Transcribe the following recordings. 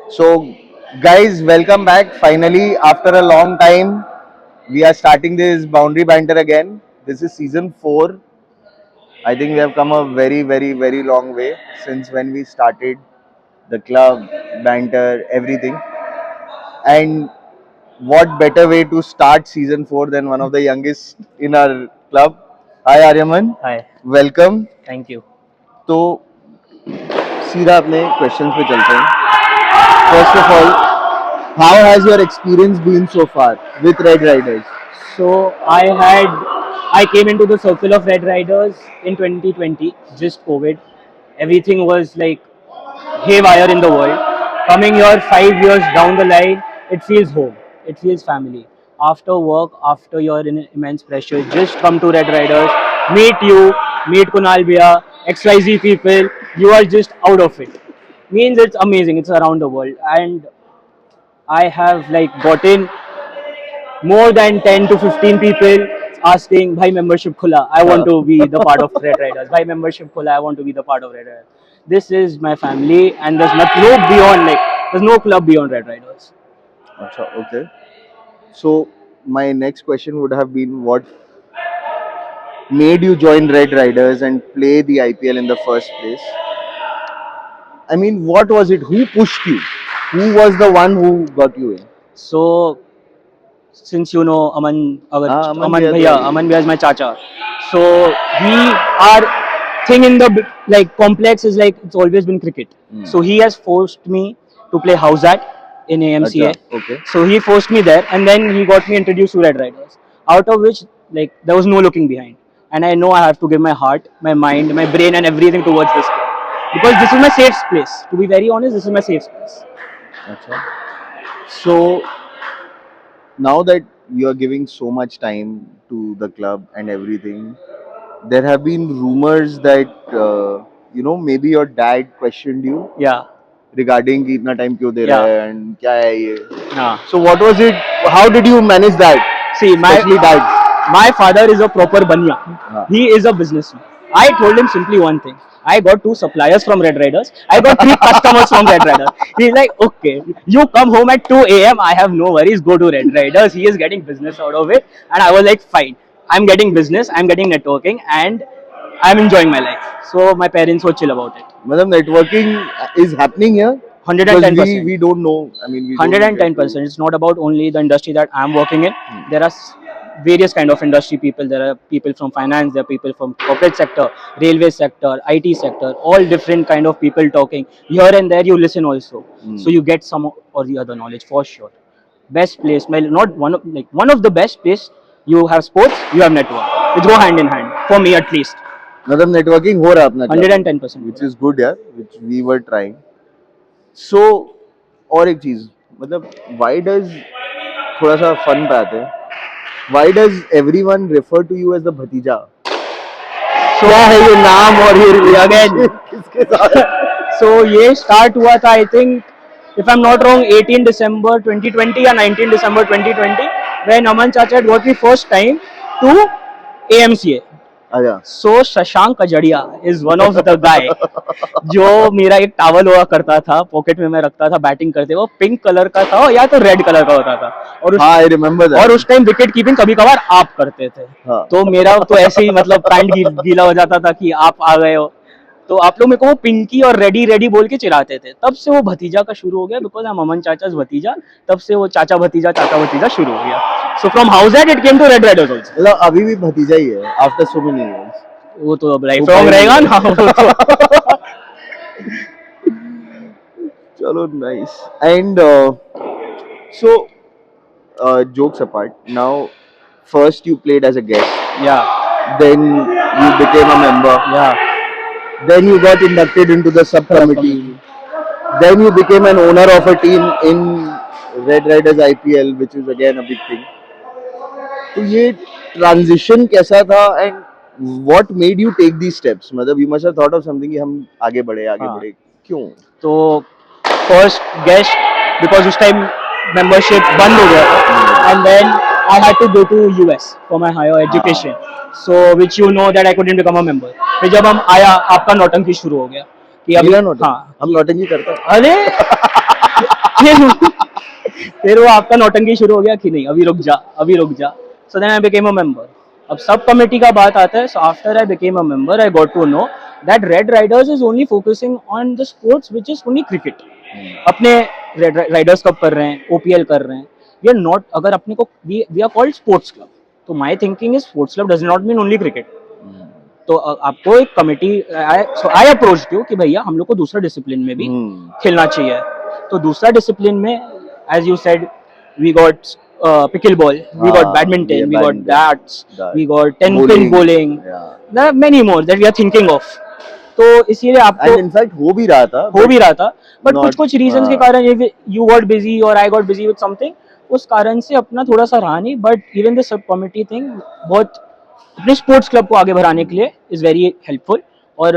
So, guys, welcome back. Finally, after a long time, we are starting this boundary banter again. This is season 4. I think we have come a very, very, very long way since when we started the club, banter, everything. And what better way to start season 4 than one of the youngest in our club? Hi, Aryaman. Hi, Welcome. thank you. तो सीधा अपने questions पे चलते हैं. First of all, how has your experience been so far with Red Riders? So I came into the circle of Red Riders in 2020, just COVID. Everything was like haywire in the world. Coming here 5 years down the line, it feels home. It feels family. After work, after you're in immense pressure, just come to Red Riders, meet you, meet Kunal Bhaiya, XYZ people. You are just out of it. Means it's amazing. It's around the world, and I have like gotten more than 10 to 15 people asking, "Bhai membership khula, I want to be the part of Red Riders. Bhai membership khula, I want to be the part of Red Riders." This is my family, and there's no club beyond Red Riders. Acha, okay. So my next question would have been what made you join Red Riders and play the IPL in the first place? I mean, what was it? Who pushed you? Who was the one who got you in? So since you know Aman Aman Bhaiya Bhaiya, to- Aman Bhaiya is my chacha. So he our thing in the like complex is like it's always been cricket. So he has forced me to play house at in AMCA. Acha, okay. So he forced me there, and then he got me introduced to Red Riders. Out of which like there was no looking behind, and I know I have to give my heart, my mind, my brain, and everything towards this club because this is my safe place. To be very honest, this is my safe space. Acha. So now that you are giving so much time to the club and everything, there have been rumors that maybe your dad questioned you Yeah, regarding कि इतना time क्यों दे रहा yeah, है and क्या है ये. yeah. So what was it? How did you manage that? See, Especially dads. my father is a proper banya. हाँ. He is a businessman. I told him simply one thing. I got 2 suppliers from Red Riders. I got 3 customers from Red Riders. He's like, okay, you come home at 2 a.m. I have no worries. Go to Red Riders. He is getting business out of it. And I was like, fine. I'm getting business. I'm getting networking. And I'm enjoying my life. So my parents were chill about it. मतलब networking is happening here because 110%. we don't know. I mean, we don't get to- 110%. It's not about only the industry that I'm working in. There are various kind of industry people. There are people from finance. There are people from corporate sector, railway sector, IT sector. All different kind of people talking here and there. You listen also, so you get some or the other knowledge for sure. Best place, well, not one of the best place. You have sports, you have network. Which go hand in hand for me at least. मतलब networking हो रहा है अपना club में, 110%. which is good यार, which we were trying. So और एक चीज मतलब why does थोड़ा सा fun पे आते हैं. Why does everyone refer to you as the भतीजा? क्या है ये नाम और ये Again. किसके साथ? So ये start हुआ था I think if I'm not wrong 18 December 2020 या 19 December 2020 when Aman Chacha got me first time to AMCA. अच्छा. So Shashank कजड़िया is one of the guy जो मेरा एक टावल हुआ करता था पॉकेट में मैं रखता था बैटिंग करते वो पिंक कलर का था या तो रेड कलर का होता था और हाँ, I remember that. और उस टाइम विकेट कीपिंग कभी कभार आप करते थे. हाँ. तो मेरा तो ऐसे ही मतलब पैंट गीला हो जाता था कि आप आ गए हो तो आप लोग मेरे को वो पिंकी और रेडी रेडी बोल के चिढ़ाते थे. तब से वो भतीजा का शुरू हो गया बिकॉज हम अमन चाचा भतीजा. तब से वो चाचा भतीजा शुरू हो गया. So from house at it came to Red Raiders also. मतलब अभी भी भतीजा ही है आफ्टर सो मेनी इयर्स. वो तो अब लाइफ लॉन्ग रहेगा ना. चलो nice. And so jokes apart, now first you played as a guest, Yeah, then you became a member, yeah. then you got inducted into the subcommittee, then you became an owner of a team in Red Riders IPL, which is again a big thing. तो ये transition कैसा था and what made you take these steps? मतलब you must have thought of something कि हम आगे बढ़े हाँ. क्यों? तो फर्स्ट गेस्ट बिकॉज उस टाइम मेंबरशिप बंद हो गया था and then I had to go to US for my higher education. So which you know that I couldn't become a member. फिर जब हम आया आपका नौटंकी शुरू हो गया कि अभी मेरा नोट हाँ हम नौटंकी करते हैं. अरे फिर वो आपका नौटंकी शुरू हो गया कि नहीं, अभी रुक जा. So then I became a member. अब सब कमेटी का बात आता है. So after I became a member, I got to know that Red Riders is only focusing on the sports which is only cricket. अपने Red Riders कब कर रहे हैं, OPL कर रहे हैं. We are not, अगर अपने को we are called sports club. तो my thinking is sports club does not mean only cricket. तो आपको एक committee, so I approached you कि भैया हम लोग को दूसरा डिसिप्लिन में भी खेलना चाहिए. तो दूसरा डिसिप्लिन में, as you said, we got pickleball, we got badminton, we got darts, we got 10-pin bowling. There are many more that we are thinking of. तो इसीलिए आपको And in fact हो भी रहा था बट कुछ रीजंस के कारण you got busy or I got busy with something, उस कारण से अपना थोड़ा सा रहा नहीं. But even the sub committee thing बहुत अपने स्पोर्ट्स क्लब को आगे बढ़ाने के लिए इज वेरी हेल्पफुल. और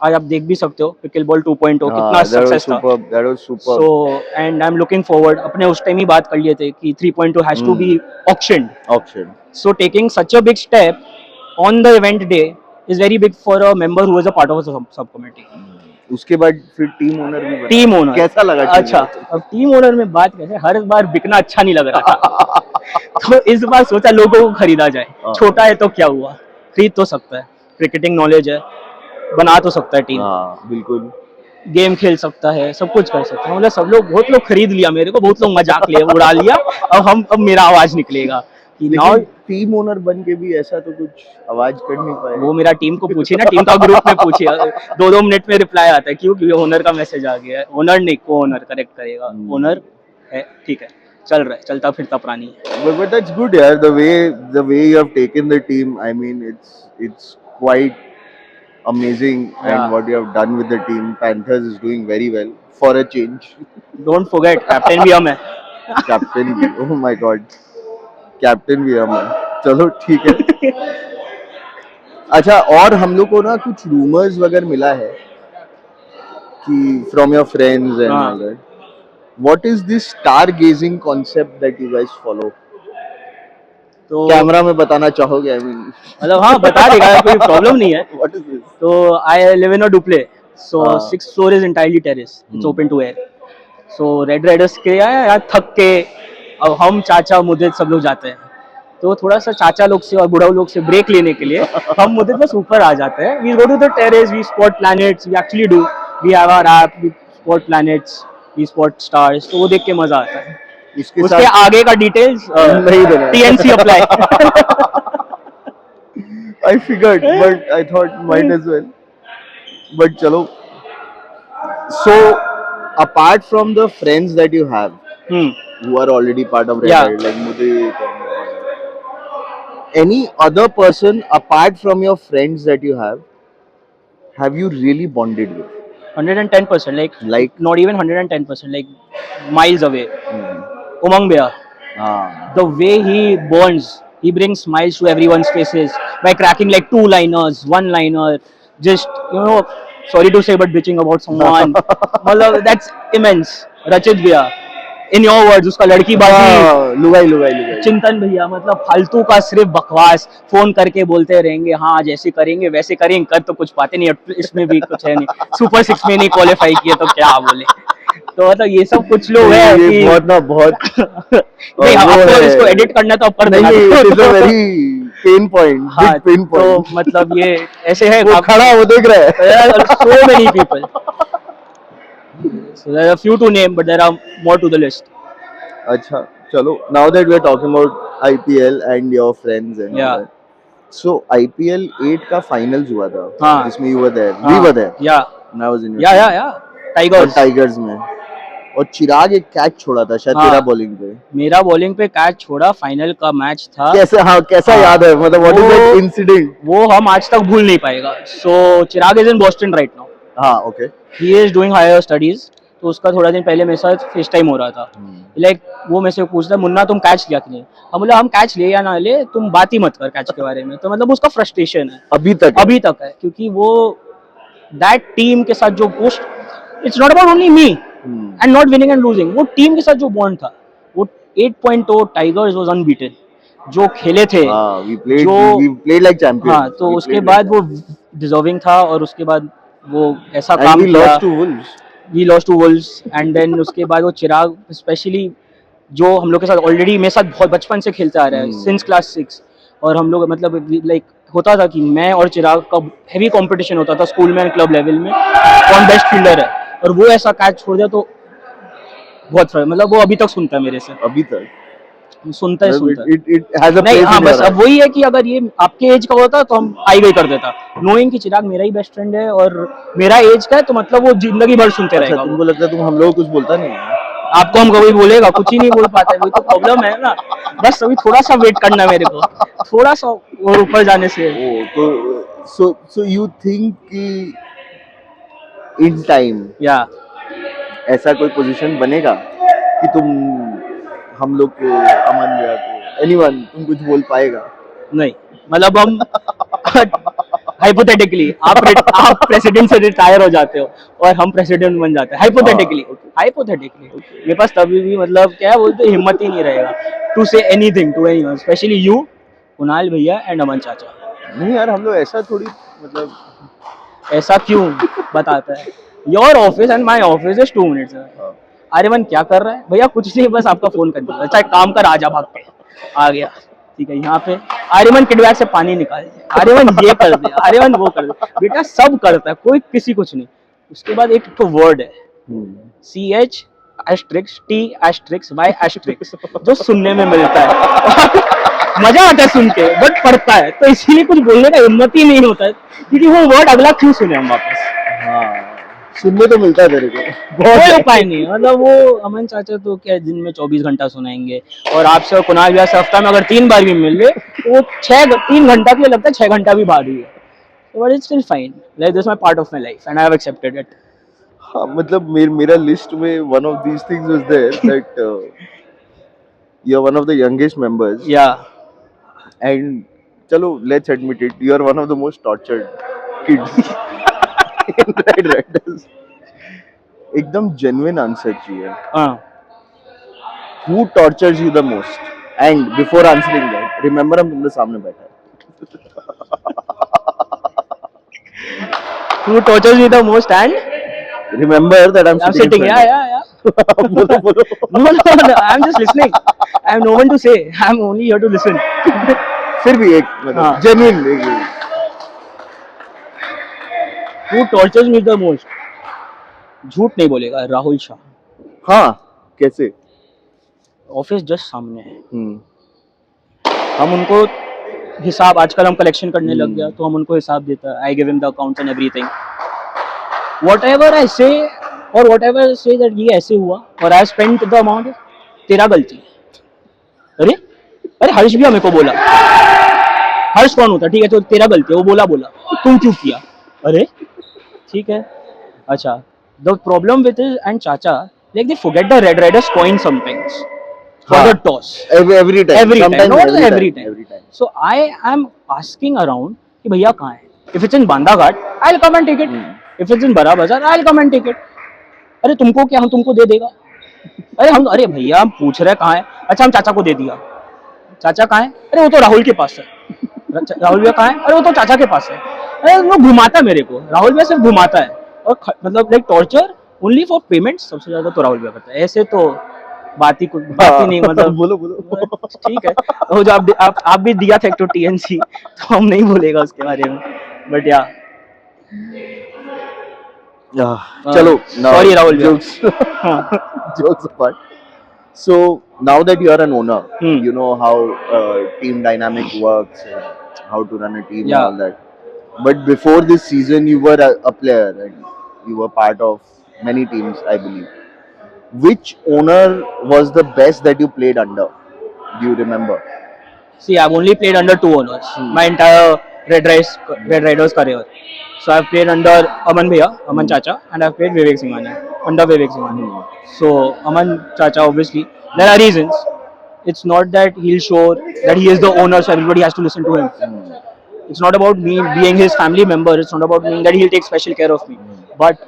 आज आप देख भी सकते हो पिकलबॉल 2.0 कितना सक्सेस था. That was super. So and I am looking forward. अपने उस टाइम ही बात कर लिए थे कि 3.2 has to be auctioned. So taking such a big step on the event day is very big for a member who is a part of a subcommittee. उसके बाद फिर टीम ओनर भी बना. टीम ओनर कैसा लगा? अच्छा, अब team owner में बात कैसे, हर बार बिकना अच्छा नहीं लग रहा था. तो इस बार सोचा लोगों को खरीदा जाए. छोटा है तो क्या हुआ, खरीद तो सकता है. क्रिकेटिंग नॉलेज है, बना तो सकता है टीम. बिल्कुल. गेम खेल सकता है, सब कुछ कर सकता है. मतलब सब लोग, बहुत लोग खरीद लिया मेरे को, बहुत लोग मजाक लिए उड़ा लिया. अब मेरा आवाज निकलेगा कि नाउ टीम ओनर बन के भी ऐसा तो कुछ आवाज कर नहीं पाए. वो मेरा टीम को पूछिए ना, टीम का ग्रुप में पूछिए. 2-2 मिनट में रिप्लाई आता है. क्योंकि ओनर का मैसेज आ गया है. ओनर नहीं, को ओनर करेक्ट करेगा. ओनर है, ठीक है, चल रहा है, चलता फिरता प्राणी है. But that's good, yaar. The way you have taken the team, I mean, it's quite amazing. Yeah. And what you have done with the team, Panthers is doing very well for a change. Don't forget captain भी हम है. Captain भी, oh my God, captain भी हम है. चलो ठीक है. अच्छा, और हम लोग को ना कुछ रूमर्स वगैरह मिला है कि from your friends and all that. What is this stargazing concept that you guys follow? तो कैमरा में बताना चाहोगे? I mean, मतलब हाँ, बता देगा, कोई प्रॉब्लम नहीं है. what is this? तो I live in a Dupleix. सो हाँ. 6th floor is entirely terrace. It's open to air. So red Riders के यार थक के अब हम चाचा मुद्दे सब लोग जाते हैं. तो थोड़ा सा चाचा लोग से और बुढ़ाऊ लोग से ब्रेक लेने के लिए हम मुद्दे बस ऊपर आ जाते हैं. We go to the terrace, we spot planets, we actually do, we have our app, we spot planets, we spot stars. तो वो देख के मजा आता है. उसके आगे का डिटेल्स नहीं देना. TNC apply. I figured, but I thought might as well. But चलो. So apart from the friends that you have, who are already part of Red Yeah. Ride, like Mudit and any other person apart from your friends that you have you really bonded with? 110%, like not even 110%, like miles away. Umang Bhaiya, the way he bonds, he brings smiles to everyone's faces by cracking like 2-liners, 1-liner, just, sorry to say, but bitching about someone. मतलब that's immense. Rachit Bhaiya, in your words, उसका लड़की बाजी, लुगाई. चिंतन भैया, मतलब फालतू का सिर्फ बकवास, फोन करके बोलते रहेंगे हाँ जैसे करेंगे वैसे करेंगे, कर तो कुछ पाते नहीं, इसमें भी कुछ है नहीं, सुपर 6 में नहीं क्वालिफाई किया तो क्या बोले. तो मतलब ये सब कुछ लोग हैं कि बहुत नहीं, आपको इसको एडिट करना तो ऊपर देना. वेरी पेन पॉइंट, हाँ, बिग पेन तो पॉइंट. मतलब ये ऐसे है. वो खड़ा, वो देख रहा है. so many people. So there are few to name, but there are more to the list. अच्छा, चलो. Now that we are talking about IPL and your friends and all that. So IPL 8 का finals हुआ था, हाँ. जिसमें you were there, we were there. Yeah. And I was in your Yeah. Tigers में. और चिराग एक कैच छोड़ा था शायद हाँ. तेरा बॉलिंग पे. मेरा बॉलिंग पे कैच छोड़ा, फाइनल का मैच था. कैसा याद है, मतलब what is that incident? वो हम आज तक भूल नहीं पाएगा. So Chirag is in Boston right now. हाँ, okay. He is doing higher studies. तो उसका थोड़ा दिन पहले मेरे साथ फेस टाइम हो रहा था. लाइक वो मेरे से पूछता, मुन्ना तुम कैच लिया कि नहीं. हम बोला हम कैच ले या ना ले, तुम बात ही मत कर कैच के बारे में. तो मतलब उसका फ्रस्ट्रेशन है अभी तक है, क्योंकि वो दैट टीम के साथ जो post, it's not about only me and not winning and losing. वो टीम के साथ जो बॉन्ड था, वो 8.0 टाइगर्स वाज अनबीटन. जो खेले थे, we played like champions. हाँ, तो उसके बाद वो डिजर्विंग था. और उसके बाद वो ऐसा काम किया. lost to Wolves. We lost to Wolves and then उसके बाद वो चिराग स्पेशली जो हम लोग के साथ ऑलरेडी मेरे साथ बहुत बचपन से खेलता आ रहा है सिंस क्लास 6 और हम लोग मतलब लाइक होता था कि मैं और चिराग का हैवी कंपटीशन होता था स्कूल में क्लब लेवल में कौन बेस्ट फील्डर है और वो ऐसा कैच छोड़ दिया तो बहुत मतलब वो अभी तक सुनता है मेरे से अभी तक सुनता है it has a नहीं place हाँ in बस your अब वही है कि अगर ये आपके एज का होता तो हम आई गई कर देता नोइंग कि चिराग मेरा ही बेस्ट फ्रेंड है और मेरा एज का है तो मतलब वो जिंदगी भर सुनते अच्छा, रहेगा तुमको लगता है तुम हम लोग को कुछ बोलता नहीं है? आपको हम कभी बोलेगा कुछ ही नहीं बोल पाता है वही तो प्रॉब्लम है ना बस अभी थोड़ा सा वेट करना मेरे को थोड़ा सा और ऊपर जाने से ओ तो so you think कि in time या ऐसा कोई पोजीशन बनेगा कि तुम हम लोग को अमन भैया को एनीवन तुम कुछ बोल पाएगा? नहीं मतलब हम हाइपोथेटिकली आप प्रेसिडेंट से रिटायर हो जाते हो और हम प्रेसिडेंट बन जाते हैं हाइपोथेटिकली मेरे पास तभी भी मतलब क्या बोलते हिम्मत ही नहीं रहेगा to say anything to anyone specially you Kunal भैया एंड अमन चाचा नहीं यार, हम लोग ऐसा थोड़ी मतलब ऐसा क्यों बताता है your office and my office is 2 minutes Aryaman क्या कर रहा है भैया कुछ नहीं बस आपका फोन कर दिया अच्छा एक काम कर आजा भाग के आ गया ठीक है यहाँ पे आर्यमन किडबैग से पानी निकाल दे आर्यमन ये कर दे आर्यमन वो कर दे बेटा सब करता है कोई किसी कुछ नहीं उसके बाद एक तो वर्ड है CH एस्ट्रिक्स T*Y*, जो सुनने में मिलता है मजा आता है सुन के बट पढ़ता है तो इसीलिए कुछ बोलने का हिम्मत ही नहीं होता है क्योंकि वो वर्ड अगला क्यों सुने हम वापस हाँ सुनने तो मिलता है तेरे को कोई उपाय नहीं मतलब वो अमन चाचा तो क्या दिन में 24 घंटा सुनाएंगे और आपसे और कुणाल भैया से हफ्ता में अगर 3 बार भी मिल गए तो वो 3 घंटा के लिए लगता है 6 घंटा भी भारी है but it's still fine like this my part of my life and I have accepted it हाँ मतलब मेरा लिस्ट में one of these things was there that you are one of the youngest members या and चलो let's admit it you are one of the most tortured kids in Red Raiders एकदम genuine answer चाहिए हां who tortures you the most and before answering that remember हम तुमने सामने बैठा है who tortures me the most and remember that I'm sitting in yeah बोलो बोलो no I'm just listening I have no one to say I'm only here to listen फिर भी एक मतलब हाँ. genuine who tortures me the most झूठ नहीं बोलेगा राहुल शाह हाँ कैसे ऑफिस जस्ट सामने है हम उनको हिसाब आजकल हम कलेक्शन करने लग गया तो हम उनको हिसाब देता है I give him the accounts and everything whatever I से और व्हाटएवर से दैट ये ऐसे हुआ और आई स्पेंट द अमाउंट तेरा गलती अरे अरे हर्ष भी हमें को बोला हर्ष कौन होता ठीक है तो तेरा गलती है वो बोला तुम क्यों किया अरे ठीक है अच्छा द प्रॉब्लम विद एंड चाचा like they forget the Red Riders coin sometimes for the toss every time not every time so I am asking around कि भैया कहाँ है if it's in Bandaghat I'll come and take it if it's in Bara Bazaar I'll come and take it अरे तुमको क्या हम तुमको दे देगा अरे भैया हम पूछ रहे कहाँ है अच्छा हम चाचा को दे दिया चाचा कहाँ है अरे वो तो राहुल के पास है राहुल भैया कहाँ है अरे वो तो चाचा के पास है अरे वो घुमाता है मेरे को राहुल भैया सिर्फ घुमाता है और मतलब like torture only for payment सबसे ज्यादा तो राहुल भैया करता है ऐसे तो बात ही नहीं मतलब बोलो ठीक है तो जो आप भी दिया था एक तो TNC तो हम नहीं बोलेगा उसके बारे में बट या चलो sorry Rahul jokes apart so now that you are an owner you know how team dynamic works and how to run a team and all that but before this season you were a player and you were part of many teams I believe which owner was the best that you played under do you remember see I've only played under 2 owners my entire Red Riders career so I've played under Aman Bhaiya Aman Chacha and I've played Vivek Singhania under Vivek Singhania so Aman Chacha obviously there are reasons it's not that he'll show that he is the owner so everybody has to listen to him it's not about me being his family member it's not about me that he'll take special care of me but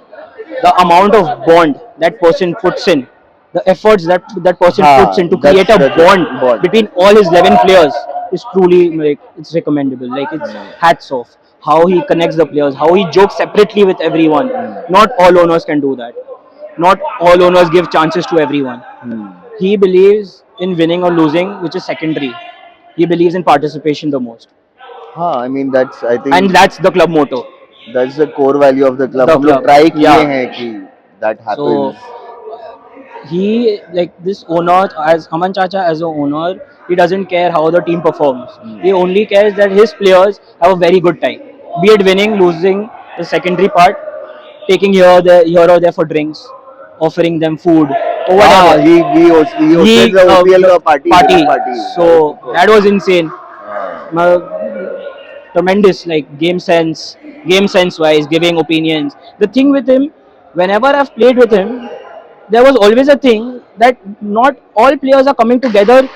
the amount of bond that person puts in the efforts that person puts in to create a bond between all his 11 players is truly like it's recommendable like it's hats off how he connects the players how he jokes separately with everyone not all owners can do that not all owners give chances to everyone. Hmm. He believes in winning or losing, which is secondary. He believes in participation the most, हाँ, I mean that's I and think that's the club motto. that's the core value of the club. The हम लोग club, try किए yeah. हैं कि that So happens. he, like this owner, as Aman Chacha as an owner, he doesn't care how the team performs. He only cares that his players have a very good time, be it winning, losing, the secondary part, taking here or there for drinks, offering them food or हाँ, whatever. he hosted the OPL का party, party. winning party. So that was insane. हाँ. Tremendous, like game sense wise, giving opinions. The thing with him, whenever I've played with him, there was always a thing that not all players are coming together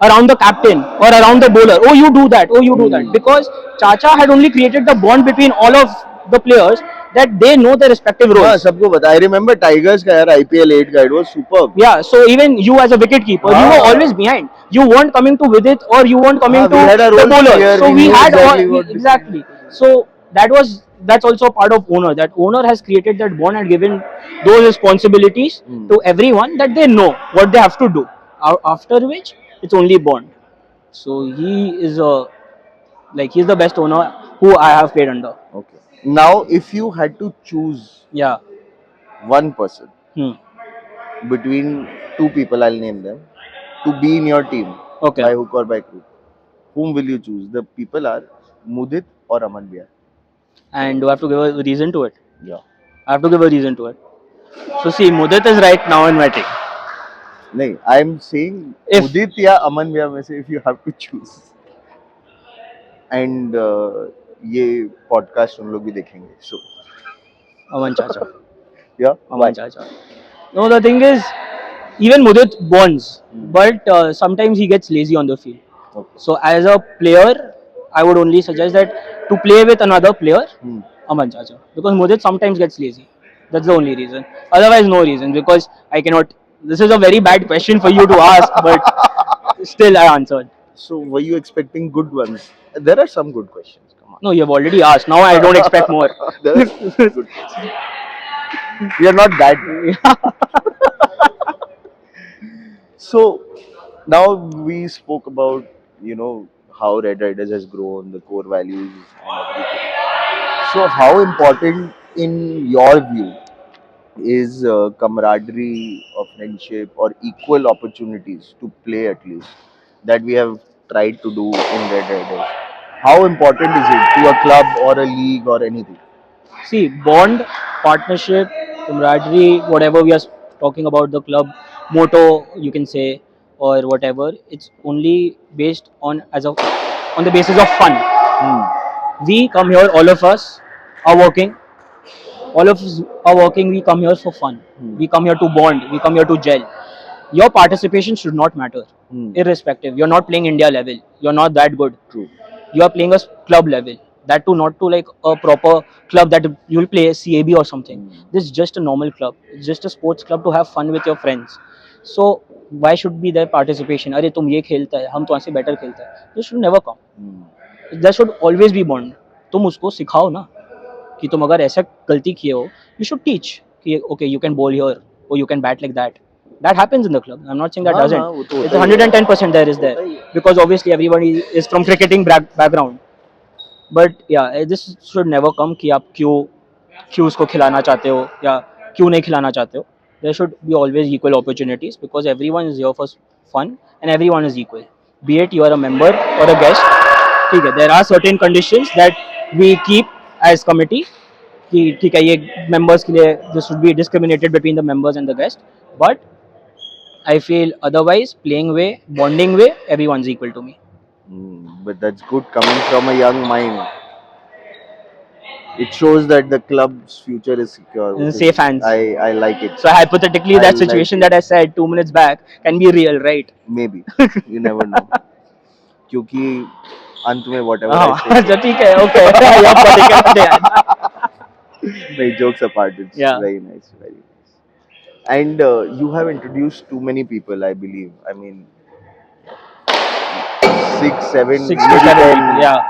around the captain or around the bowler. Oh, you do that. Oh, you do that. Because Chacha had only created the bond between all of the players that they know their respective हाँ, roles. सबको पता. I remember Tigers का यार IPL 8 का, it was superb. Yeah, so even you as a wicket keeper, you were Ah. always behind. You weren't coming to Vidit or you weren't coming Ah, we to had our the own bowler. player, So we we knew had exactly all what exactly. So that's also a part of owner. That owner has created that bond and given those responsibilities to everyone that they know what they have to do. After which it's only bond. So he is a like he's the best owner who I have played under. Okay. Now, if you had to choose Yeah. one person Hmm. between two people, I'll name them, to be in your team Okay. by hook or by crook, whom will you choose? The people are Mudit or Aman Bia. And do I have to give a reason to it? Yeah. I have to give a reason to it. So see, Mudit is right now in my team. नहीं, I'm saying If- Mudit या Aman Bia में से if you have to choose. And ये podcast हम लोग भी देखेंगे. So Aman Chacha. yeah. Why? Aman Chacha. No, the thing is, even Mudit bonds, but sometimes he gets lazy on the field. Okay. So as a player, I would only suggest that to play with another player, Hmm. Aman Chacha, because Mudit sometimes gets lazy. That's the only reason. Otherwise, no reason. Because I cannot. This is a very bad question for you to ask, but still I answered. So were you expecting good ones? There are some good questions. Come on. No, you have already asked. Now I don't expect more. There are some good. We are not that. So now we spoke about how Red Riders has grown, the core values and everything. So how important in your view is camaraderie or friendship or equal opportunities to play at least that we have tried to do in Red Riders? How important is it to a club or a league or anything? See, bond, partnership, camaraderie, whatever we are talking about, the club motto, you can say, or whatever. It's only based on the basis of fun. We come here, all of us are working. All of us are working. We come here for fun. We come here to bond. We come here to gel. Your participation should not matter, irrespective. You're not playing India level. You're not that good. True. You are playing a club level. That too, not to like a proper club that you'll play CAB or something. This is just a normal club. It's just a sports club to have fun with your friends. So why should be their participation? अरे तुम ये खेलता है, हम तुमसे better खेलता है. This should never come. There should always be bond. तुम उसको सिखाओ ना कि तुम अगर ऐसा गलती किए हो, you should teach कि okay you can bowl here or you can bat like that. That happens in the club. I'm not saying that हाँ, doesn't. हाँ, वो तो It's होता ही है। 110% there is there होता ही है। because obviously everybody is from cricketing background. But yeah, this should never come कि आप क्यों उसको खिलाना चाहते हो या क्यों नहीं खिलाना चाहते हो. There should be always equal opportunities because everyone is here for fun and everyone is equal. Be it you are a member or a guest. ठीक है, there are certain conditions that we keep as committee कि ठीक है ये members के लिए this should be discriminated between the members and the guest. But I feel otherwise playing way, bonding way, everyone's equal to me. But that's good coming from a young mind. It shows that the club's future is secure. In which safe is- hands. I like it. So hypothetically, I that like situation it. that I said 2 minutes back can be real, right? Maybe. You never know. क्योंकि अंत में whatever I हाँ, say. अच्छा ठीक है, okay. Yeah, but it can- No, jokes apart, it's Yeah. very nice, very nice. And you have introduced too many people, I believe. I mean, 6, 7, 6 to maybe 7 10. people, yeah.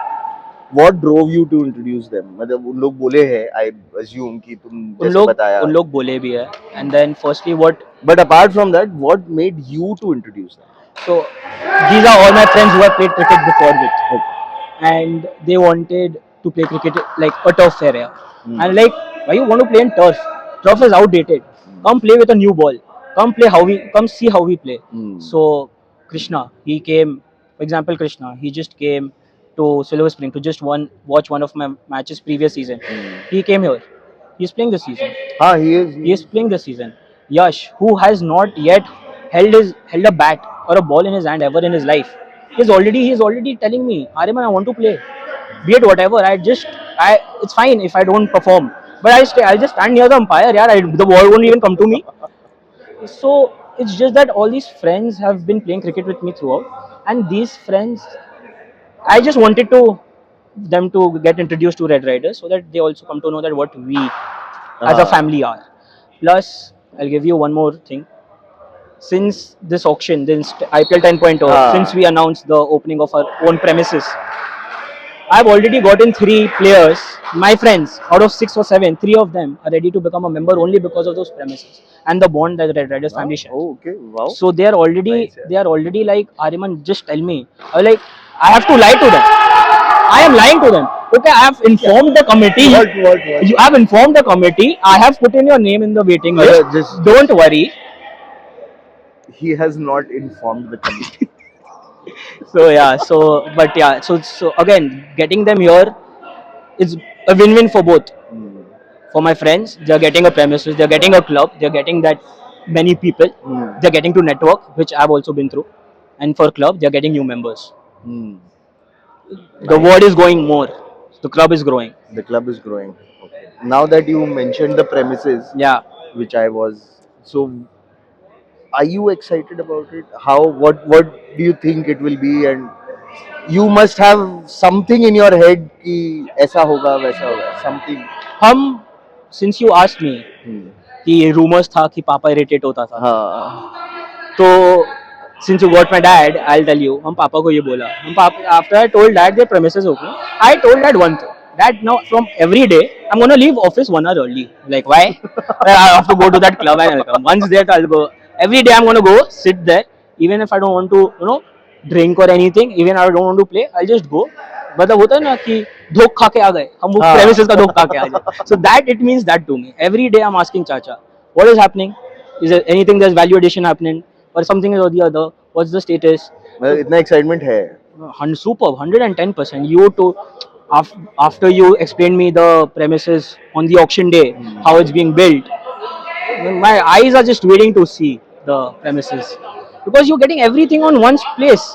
What drove you to introduce them? मतलब उन लोग बोले हैं, I assume कि तुम उन जैसे लोग बताया. उन लोग बोले भी है and then firstly what But apart from that, what made you to introduce them? so these are all my friends who have played cricket before with Okay. and they wanted to play cricket like a turf area. And Hmm. like, why you want to play in turf? Turf is outdated. Come play with a new ball. Come see how we play. Hmm. So Krishna, he came. For example, Krishna, he just came to Silver Spring to just watch one of my matches previous season. He came here. He's playing this season. हाँ, he is. He is playing this season. Yash, who has not yet held a bat or a ball in his hand ever in his life, he's already telling me, Ariman, I want to play. Be it whatever. It's fine if I don't perform, but I'll just stand near the umpire. Yeah, the ball won't even come to me. So it's just that all these friends have been playing cricket with me throughout, and these friends, I just wanted to them to get introduced to Red Riders so that they also come to know that what we as a family are. Plus, I'll give you one more thing. Since this auction, this IPL 10.0, since we announced the opening of our own premises, I've already gotten 3 players, my friends, out of 6 or 7, 3 of them are ready to become a member only because of those premises and the bond that the Red Riders family shares. Oh, okay. Wow. So they are already Nice, yeah. they are already like, Ariman, just tell me. I was like, I have to lie to them. I am lying to them. Okay, I have informed the committee. What? You have informed the committee. I have put in your name in the waiting list. Don't worry. He has not informed the committee. So yeah, so again, getting them here is a win-win for both. For my friends, they're getting a premises, they're getting a club, they're getting that many people, they're getting to network, which I've also been through, and for club, they're getting new members. The word is going more. The club is growing. The club is growing. Okay. Now that you mentioned the premises, Yeah. which I was, so are you excited about it? What do you think it will be? And you must have something in your head कि ऐसा होगा वैसा होगा something. हम since you asked me कि rumors था कि पापा irritate होता था, हाँ. तो since you got my dad, I'll tell you, हम पापा को ये बोला, after I told dad the premises open, I told dad one thing. Dad, now from every day, I'm gonna leave office 1 hour early. Like, why? I have to go to that club and I'll come. Once there, I'll go. Every day I'm gonna go sit there, even if I don't want to, drink or anything. Even I don't want to play, I'll just go. मतलब होता है ना कि धोख खा के आ गए हम, वो premises का धोख खा के आ जाए. So that it means that to me. Every day I'm asking Chacha, what is happening? Is there anything, there's value addition happening, or something or the other? What's the status? मतलब इतना excitement है. Superb, 110%. You too. After you explained me the premises on the auction day, how it's being built, my eyes are just waiting to see the premises because you're getting everything on one place.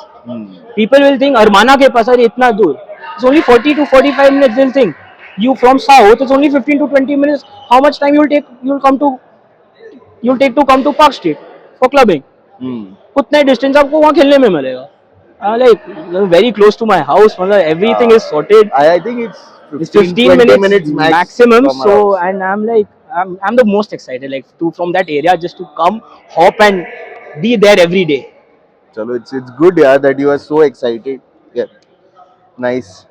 People will think Armana ke paas are itna dur. It's only 40 to 45 minutes. They'll think you from south. It's only 15 to 20 minutes. How much time you'll take? You'll take to come to Park Street for clubbing. उतना distance आपको वहाँ खेलने में मिलेगा. Like very close to my house. Everything is sorted. I think it's 15 minutes maximum. from our So, house. and I'm like, I'm the most excited, like from that area just to come, hop and be there every day. Chalo, it's good, yeah, that you are so excited. Yeah, nice.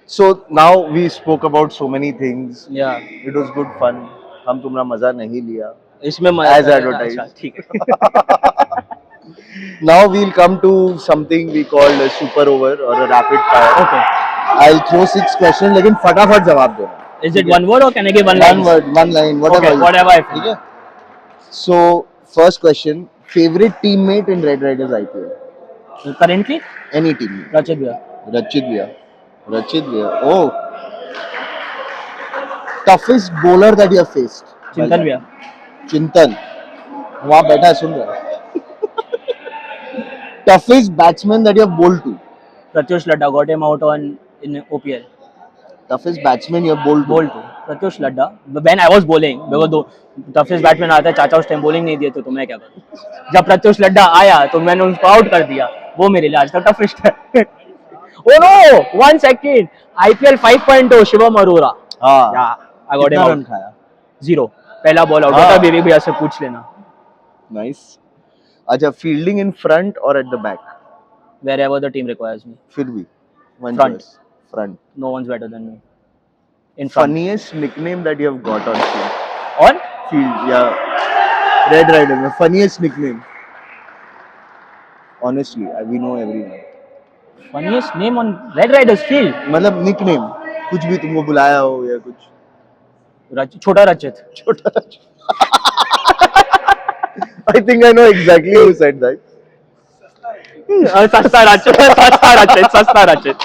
So now we spoke about so many things. Yeah. It was good fun. हम तुम्हारा मजा नहीं लिया. इसमें As advertised. अच्छा, ठीक है. Now we'll come to something we call a super over or a rapid fire. Okay. I'll throw 6 questions, लेकिन फटाफट जवाब देना. Is it one word or can I give one line? One word, one line, whatever. Okay, whatever I feel. ठीक है? So first question: favorite teammate in Red Riders IPL? Currently, Any teammate? Rachit Bhaiya. Rachit Bhaiya. Oh. Toughest bowler that you have faced? Chintan Bhaiya. Chintan. वहाँ बैठा है सुन रहा है. Toughest batsman that you have bowled to? Pratyush Ladda got him out in OPL. Toughest batsman you have bowled to? Bowled to Pratyush Ladda. When I was bowling, because दो toughest batsman आता है, चाचा उस time bowling नहीं दिए तो मैं क्या करूँ? जब प्रत्युष लड्डा आया तो मैंने उसको आउट कर दिया. वो मेरे लिए आज तक toughest है. Oh no! 1 second. IPL 5.0 Shivam Arora. हाँ. Yeah, I got him कितना out. रन खाया? 0. पहला बॉल आउट होता. विवेक भैया से पूछ लेना. Nice. अच्छा, fielding in front or at the back? Wherever the team requires me. फिर भी. One Front. choice. front. No one's better than me. In front. Funniest nickname that you have got on field? On? Field, yeah. Red Rider, my funniest nickname. Honestly, we know everyone. Funniest name on Red Riders field? मतलब nickname, कुछ भी तुमको बुलाया हो या कुछ. छोटा रचित. छोटा. I think I know exactly who said that. सस्ता रचित.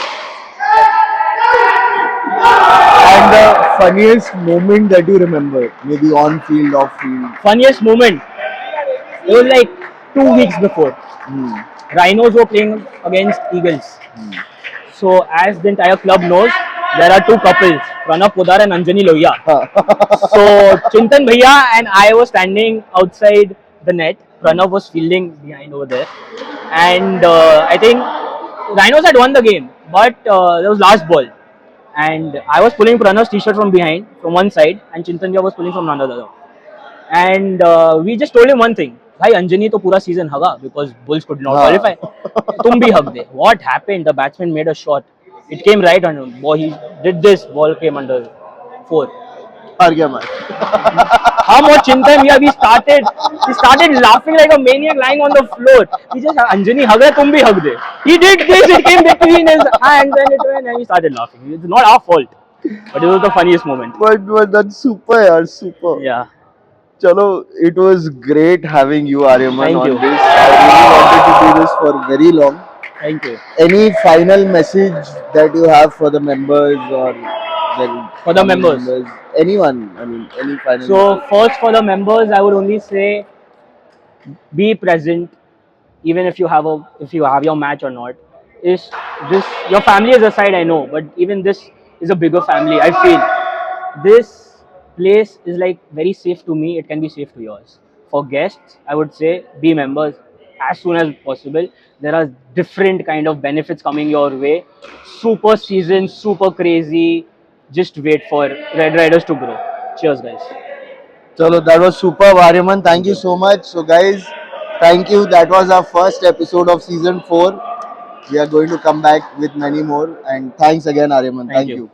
And the funniest moment that you remember, maybe on field, off field. Funniest moment. It was like 2 weeks before. Hmm. Rhinos were playing against Eagles. So as the entire club knows, there are two couples, Pranav Podar and Anjani Lohia. So Chintan Bhaiya and I were standing outside the net. Pranav was fielding behind over there. And I think Rhinos had won the game, but there was last ball. And I was pulling Pranav's t-shirt from behind, from one side, and Chintan Bhaiya was pulling from another. And we just told him one thing. भाई अंजनी तो पूरा season हगा because Bulls could not qualify. तुम भी हग दे. What happened? The batsman made a shot. It came right on him. Boy, he did this. Ball came under 4. हार गया match. हम और चिंतन we started laughing like a maniac lying on the floor. He just Anjani हग रहा तुम भी हग दे. He did this. It came between his hands and it went and we started laughing. It's not our fault, but it was the funniest moment. But that's super, yaar, super. Yeah. Chalo, it was great having you, Aryaman, Thank on you. this. I really wanted to do this for very long. Thank you. Any final message that you have for the members or For the members? Anyone? I mean, any final. So first for the members, I would only say be present, even if you have your match or not. Is this your family is aside? I know, but even this is a bigger family. I feel this place is like very safe to me. It can be safe to yours. For guests, I would say be members as soon as possible. There are different kind of benefits coming your way. Super season, super crazy. Just wait for Red Riders to grow. Cheers, guys. Chalo, that was superb, Aryaman. Thank you so much. So, guys, thank you. That was our first episode of season 4. We are going to come back with many more. And thanks again, Aryaman. Thank you.